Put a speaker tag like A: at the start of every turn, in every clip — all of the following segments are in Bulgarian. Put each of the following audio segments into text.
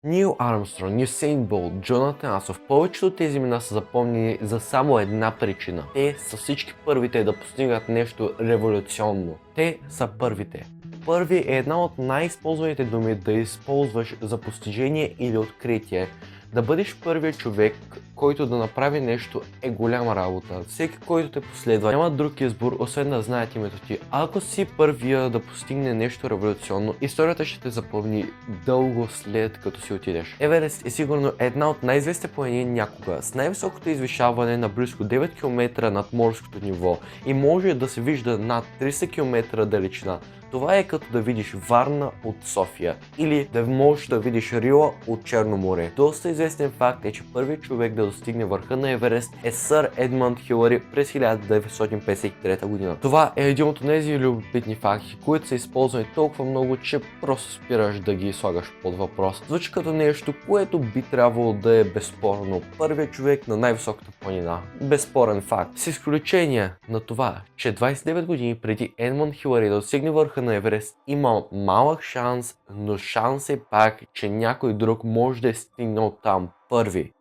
A: Нил Армстронг, Юсейн Болт, Джонатан Асов, повечето от тези имена са запомнени за само една причина. Те са всички първите да постигнат нещо революционно. Те са първите. Първи е една от най-използваните думи да използваш за постижение или откритие. Да бъдеш първият човек, който да направи нещо, е голяма работа. Всеки, който те последва, няма друг избор, освен да знаят името ти. А ако си първия да постигне нещо революционно, историята ще те запомни дълго след като си отидеш. Еверест е сигурно една от най-известните планини някога, с най-високото извишаване на близко 9 км над морското ниво и може да се вижда над 300 км далечина. Това е като да видиш Варна от София или да можеш да видиш Рила от Черно море. Доста известен факт е, че първият човек да достигне върха на Еверест е сър Едмънд Хилари през 1953 година. Това е един от тези любопитни факти, които са използвани толкова много, че просто спираш да ги слагаш под въпрос. Звучи като нещо, което би трябвало да е безспорно. Първият човек на най-високата планина. Безспорен факт. С изключение на това, че 29 години преди Едмънд Хилари да достигне върха на Еверест има малък шанс, но шанс е пак, че някой друг може да е стигнал там първи.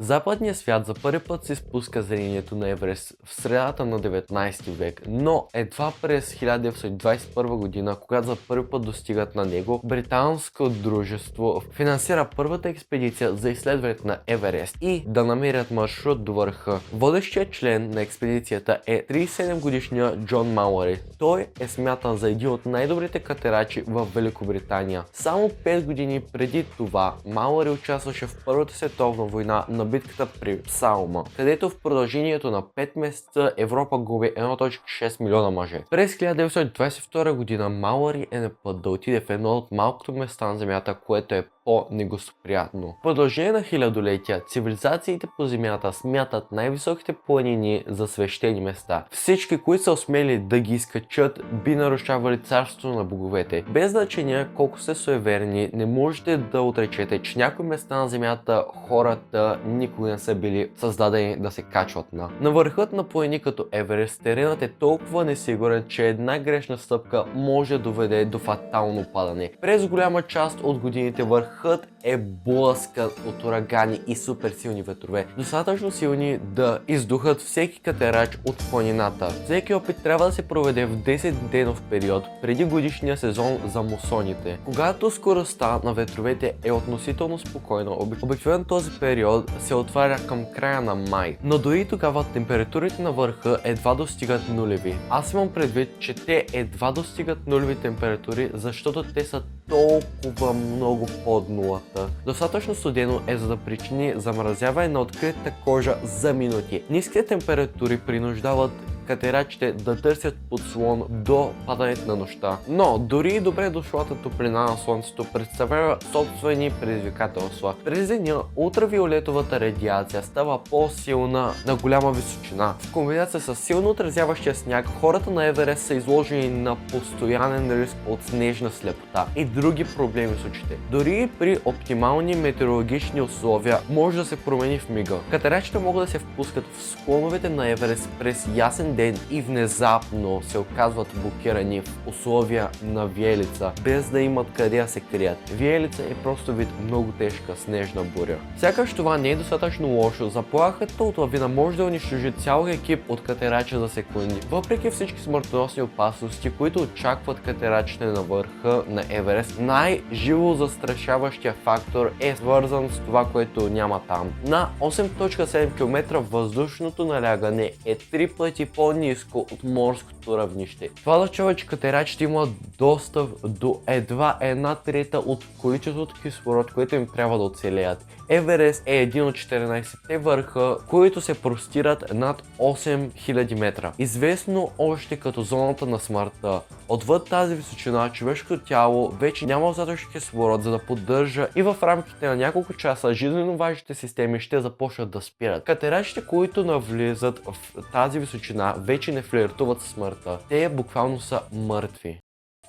A: Западният свят за първи път се спуска зрението на Еверест в средата на 19 век, но едва през 1921 година, когато за първи път достигат на него, британско дружество финансира първата експедиция за изследването на Еверест и да намерят маршрут до върха. Водещият член на експедицията е 37 годишният Джон Малъри. Той е смятан за един от най-добрите катерачи в Великобритания. Само 5 години преди това Малъри участваше в Първата световна война на битката при Псалма, където в продължението на 5 месеца Европа губи 1,6 милиона мъже. През 1922 година Малъри е на път да отиде в едно от малкото места на Земята, което е по-негостоприятно. В продължение на хилядолетия, цивилизациите по Земята смятат най-високите планини за свещени места. Всички, които са усмели да ги изкачат, би нарушавали царството на боговете. Без значение колко сте суеверни, не можете да отречете, че някои места на Земята хората никога не са били създадени да се качват на. На върхът на планини като Еверест теренът е толкова несигурен, че една грешна стъпка може да доведе до фатално падане. През голяма част от годините върхът е блъскан от урагани и суперсилни ветрове, достатъчно силни да издухат всеки катерач от планината. Всеки опит трябва да се проведе в 10-денов период преди годишния сезон за мусоните. Когато скоростта на ветровете е относително спокойна, обикновено този период се отваря към края на май, но дори тогава температурите на върха едва достигат нулеви. Аз имам предвид, че те едва достигат нулеви температури, защото те са толкова много под нулата. Достатъчно студено е за да причини замразяване на откритата кожа за минути. Ниските температури принуждават катерачите да търсят подслон до падането на нощта. Но дори и добре дошлата топлина на слънцето представлява собствени предизвикателства. През деня ултравиолетовата радиация става по-силна на голяма височина. В комбинация с силно отразяващия сняг, хората на Еверест са изложени на постоянен риск от снежна слепота и други проблеми с очите. Дори и при оптимални метеорологични условия може да се промени в мига. Катерачите могат да се впускат в склоновете на Еверест през ясен ден и внезапно се оказват блокирани в условия на виелица, без да имат къде да се крият. Виелица е просто вид много тежка снежна буря. Сякаш това не е достатъчно лошо, заплахата от лавина може да унищожи цял екип от катерача за секунди. Въпреки всички смъртоносни опасности, които очакват катерачите на върха на Еверест, най-живо застрашаващия фактор е свързан с това, което няма там. На 8,7 км въздушното налягане е 3 пъти по-ниско от морското равнище. Това означава, че катерачите имат достъп до едва 1/3 от количеството кислород, което им трябва да оцелеят. Еверест е един от 14-те върха, които се простират над 8000 метра. Известно още като зоната на смъртта. Отвъд тази височина човешкото тяло вече няма достатъчно кислород, за да поддържа и в рамките на няколко часа жизненно важните системи ще започнат да спират. Катерачите, които навлизат в тази височина, вече не флиртуват с смъртта. Те буквално са мъртви.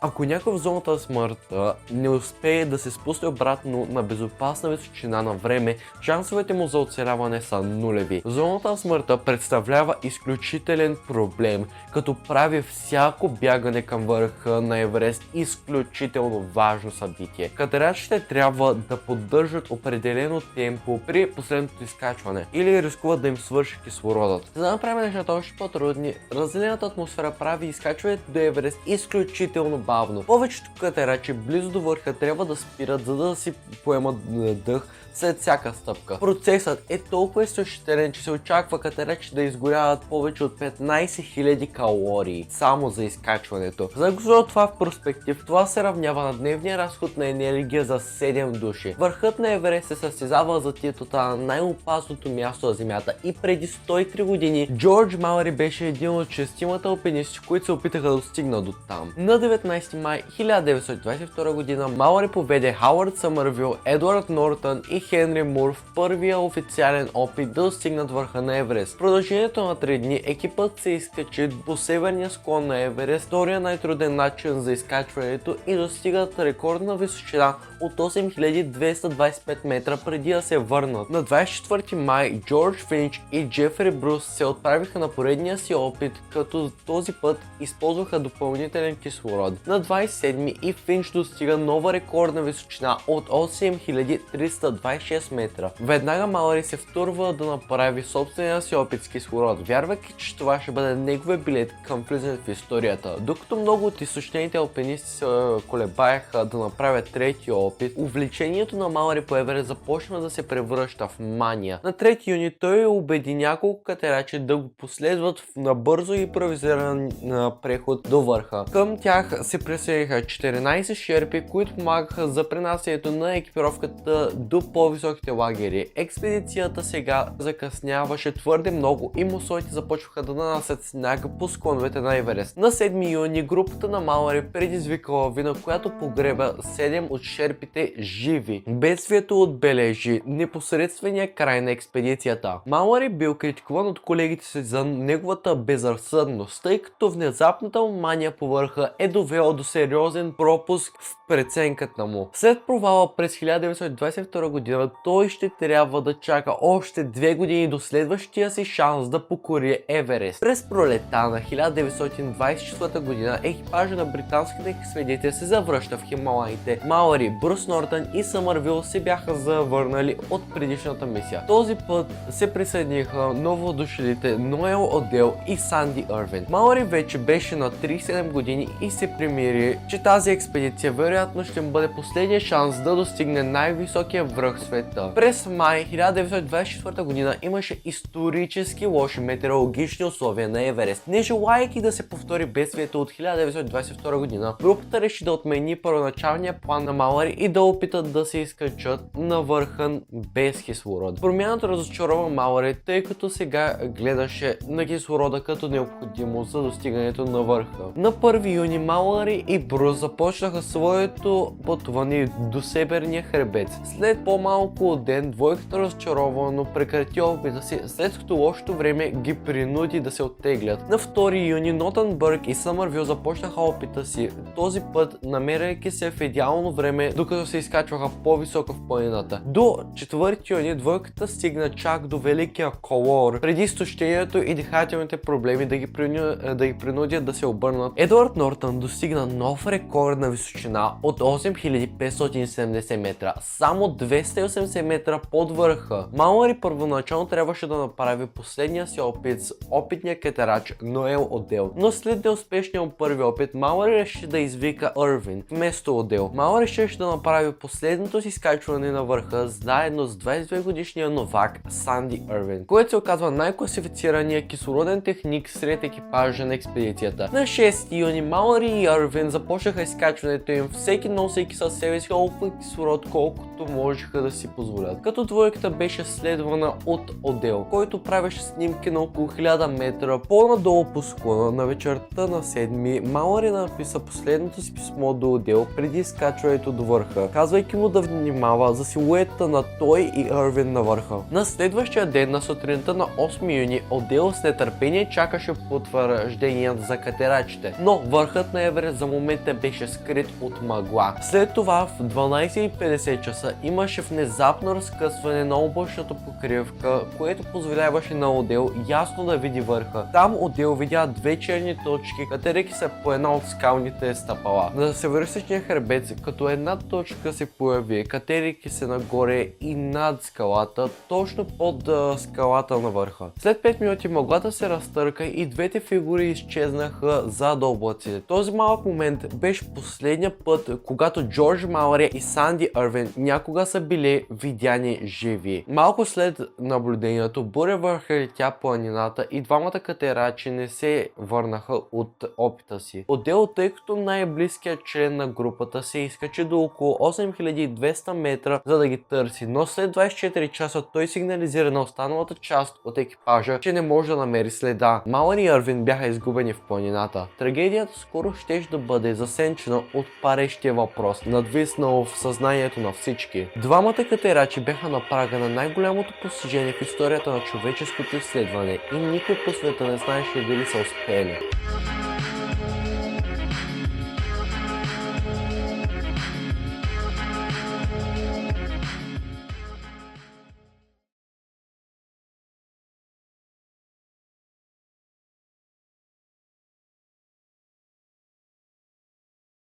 A: Ако някой в зоната на смъртта не успее да се спусне обратно на безопасна височина на време, шансовете му за оцеляване са нулеви. Зоната на смъртта представлява изключителен проблем, като прави всяко бягане към върха на Еверест изключително важно събитие. Катерачите трябва да поддържат определено темпо при последното изкачване или рискуват да им свърши кислородът. За да направим нещата още по-трудни, разделената атмосфера прави изкачването до Еверест изключително бавно. Повечето катерачи близо до върха трябва да спират, за да си поемат дъх след всяка стъпка. Процесът е толкова изтощителен, че се очаква катерачи да изгоряват повече от 15 000 калории само за изкачването. За да го това в перспектив, това се равнява на дневния разход на енергия за 7 души. Върхът на Еверест се състезава за титлата на най-опасното място на Земята и преди 103 години Джордж Малъри беше един от шестимата алпинисти, които се опитаха да достигнат до там. На 19 май 1922 година Малъри поведе Хауърд Съмървил, Едуард Нортън и Хенри Мур в първия официален опит да достигнат върха на Еверест. В продължението на 3 дни екипът се изкачи по северния склон на Еверест, втория най-труден начин за изкачването, и достигат рекордна височина от 8225 метра преди да се върнат. На 24 май Джордж Финч и Джефри Брус се отправиха на поредния си опит, като този път използваха допълнителен кислород. На 27 и Финч достига нова рекордна височина от 8326 метра. Веднага Малъри се втурва да направи собствения си опит с кислород, вярвайки, че това ще бъде неговия билет към влизане в историята. Докато много от изтощените алпинисти се колебаеха да направят третия опит, увлечението на Малъри по Еверест започна да се превръща в мания. На 3 юни той убеди няколко катерачи да го последват в набързо импровизиран преход до върха. Към тях се присъединиха 14 шерпи, които помагаха за пренасянето на екипировката до по-високите лагери. Експедицията сега закъсняваше твърде много и мусолите започваха да нанасят сняг по склоновете на Еверест. На 7 юни групата на Малъри предизвика лавина, която погреба 7 от шерпите живи. Бедствието отбележи непосредствения край на експедицията. Малъри бил критикуван от колегите си за неговата безразсъдност, тъй като внезапната мания по върха е довела до сериозен пропуск в преценката му. След провала през 1922 година той ще трябва да чака още 2 години до следващия си шанс да покори Еверест. През пролета на 1924 година екипажа на британската експедиция се завръща в Хималаите. Малъри, Брус Нортън и Съмървил се бяха завърнали от предишната мисия. Този път се присъединиха новодошлите Ноел Одел и Санди Ирвин. Малъри вече беше на 37 години и се примири, че тази експедиция вероятно ще му бъде последния шанс да достигне най-високия връх в света. През май 1924 година имаше исторически лоши метеорологични условия на Еверест. Не желайки да се повтори бедствието от 1922 година, групата реши да отмени първоначалния план на Малъри и да опитат да се изкачат на върха без кислород. Промяната разочарова Малъри, тъй като сега гледаше на кислорода като необходимост за достигането на върха. На 1 юни Малъри и Брус започнаха своето пътуване до северния хребет. След по-малко от ден двойката разочаровано прекрати опита си, след като лошото време ги принуди да се оттеглят. На 2 юни Нотън Бърг и Съмървил започнаха опита си, този път намеряйки се в идеално време, докато се изкачваха по-високо в планината. До 4 юни двойката стигна чак до Великия Колор, преди изтощението и дихателните проблеми да ги принудят да се обърнат. Едуард Нортън достигна нов рекорд на височина от 8570 метра, само 280 метра под върха. Малъри първоначално трябваше да направи последния си опит с опитния катерач Ноел Одел, но след неуспешния му първи опит Малъри реши да извика Ирвин вместо Одел. Малъри реши да направи последното си скачване на върха заедно с 22 годишния новак Санди Ирвин, който се оказва най-класифицирания кислороден техник сред екипажа на експедицията. На 6 юни Малъри и Ирвин започнаха изкачването им, всеки носейки със себе си толкова кислород, колкото можеха да си позволят. Като двойката беше следвана от Одел, който правеше снимки на около 1000 метра по-надолу по склона. На вечерта на 7 Малъри написа последното си писмо до Одел преди изкачването до върха, казвайки му да внимава за силуета на той и Ирвин на върха. На следващия ден, на сутринта на 8 юни, Одел с нетърпение чакаше потвърждения за катерачите, но върхът на Еверест катер за момента беше скрит от мъгла. След това в 12:50 часа имаше внезапно разкъсване на облачната покривка, което позволяваше на Одел ясно да види върха. Там Одел видя две черни точки, катерейки се по една от скалните стъпала. На североизточния хребет, като една точка се появи, катерейки се нагоре и над скалата, точно под скалата на върха. След 5 минути мъглата се разтърка и двете фигури изчезнаха зад облаците. Този малък момент беше последния път, когато Джордж Малъри и Санди Ирвин някога са били видяни живи. Малко след наблюдението буря върхолетя планината и двамата катерачи не се върнаха от опита си. Одел, тъй като най-близкият член на групата, се изкачи до около 8200 метра, за да ги търси, но след 24 часа той сигнализира на останалата част от екипажа, че не може да намери следа. Малъри и Ирвин бяха изгубени в планината. Трагедията скоро щеше да бъде засенчена от парещия въпрос, надвиснал в съзнанието на всички. Двамата катерачи бяха на прага на най-голямото постижение в историята на човеческото изследване и никой по света не знаеше дали са успели.